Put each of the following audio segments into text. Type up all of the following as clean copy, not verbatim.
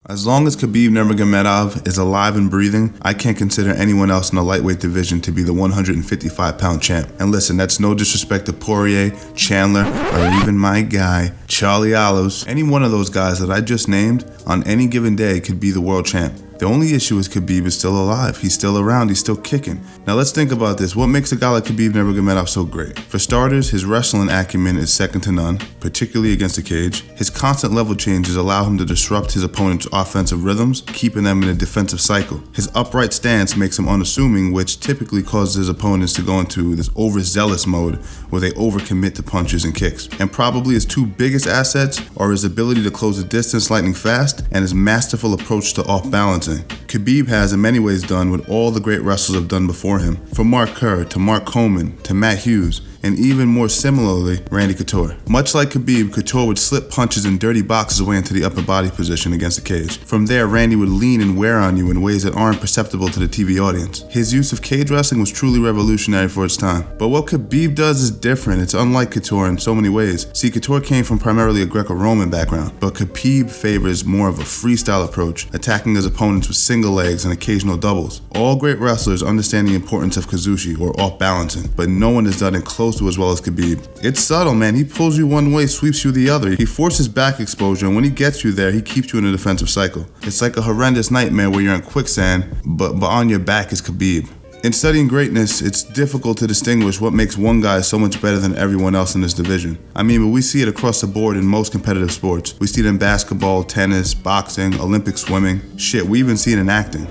As long as Khabib Nurmagomedov is alive and breathing, I can't consider anyone else in the lightweight division to be the 155-pound champ. And listen, that's no disrespect to Poirier, Chandler, or even my guy, Charlie Olives. Any one of those guys that I just named on any given day could be the world champ. The only issue is Khabib is still alive. He's still around. He's still kicking. Now let's think about this. What makes a guy like Khabib Nurmagomedov so great? For starters, his wrestling acumen is second to none, particularly against the cage. His constant level changes allow him to disrupt his opponent's offensive rhythms, keeping them in a defensive cycle. His upright stance makes him unassuming, which typically causes his opponents to go into this overzealous mode where they overcommit to punches and kicks. And probably his two biggest assets are his ability to close the distance lightning fast and his masterful approach to off-balancing. Khabib has in many ways done what all the great wrestlers have done before him, from Mark Kerr to Mark Coleman to Matt Hughes, and even more similarly, Randy Couture. Much like Khabib, Couture would slip punches and dirty boxes away into the upper body position against the cage. From there, Randy would lean and wear on you in ways that aren't perceptible to the TV audience. His use of cage wrestling was truly revolutionary for its time. But what Khabib does is different. It's unlike Couture in so many ways. See, Couture came from primarily a Greco-Roman background, but Khabib favors more of a freestyle approach, attacking his opponents with single legs and occasional doubles. All great wrestlers understand the importance of kazushi, or off-balancing, but no one has done it close to as well as Khabib. It's subtle, man. He pulls you one way, sweeps you the other. He forces back exposure, and when he gets you there, he keeps you in a defensive cycle. It's like a horrendous nightmare where you're in quicksand, but on your back is Khabib. In studying greatness, it's difficult to distinguish what makes one guy so much better than everyone else in this division. But we see it across the board in most competitive sports. We see it in basketball, tennis, boxing, Olympic swimming. Shit, we even see it in acting.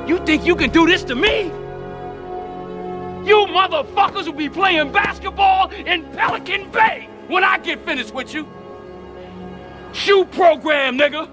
You think you can do this to me? You motherfuckers will be playing basketball in Pelican Bay when I get finished with you. Shoe program, nigga.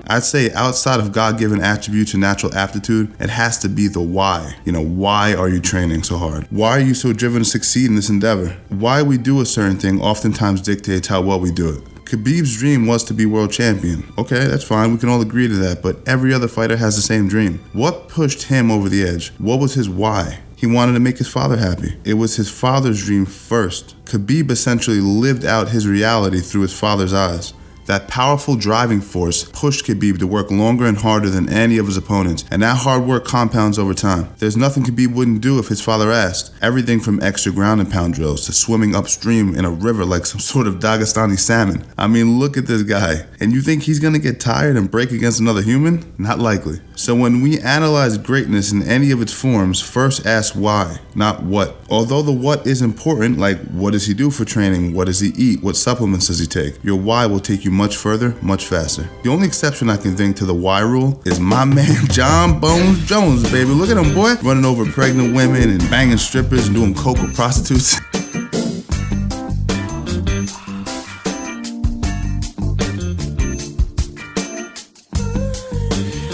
I'd say outside of God-given attributes and natural aptitude, it has to be the why. Why are you training so hard? Why are you so driven to succeed in this endeavor? Why we do a certain thing oftentimes dictates how well we do it. Khabib's dream was to be world champion. Okay, that's fine, we can all agree to that, but every other fighter has the same dream. What pushed him over the edge? What was his why? He wanted to make his father happy. It was his father's dream first. Khabib essentially lived out his reality through his father's eyes. That powerful driving force pushed Khabib to work longer and harder than any of his opponents, and that hard work compounds over time. There's nothing Khabib wouldn't do if his father asked. Everything from extra ground and pound drills to swimming upstream in a river like some sort of Dagestani salmon. Look at this guy. And you think he's gonna get tired and break against another human? Not likely. So when we analyze greatness in any of its forms, first ask why, not what. Although the what is important, like what does he do for training, what does he eat, what supplements does he take, your why will take you much further, much faster. The only exception I can think to the why rule is my man John Bones Jones, baby. Look at him, boy. Running over pregnant women and banging strippers and doing coke with prostitutes.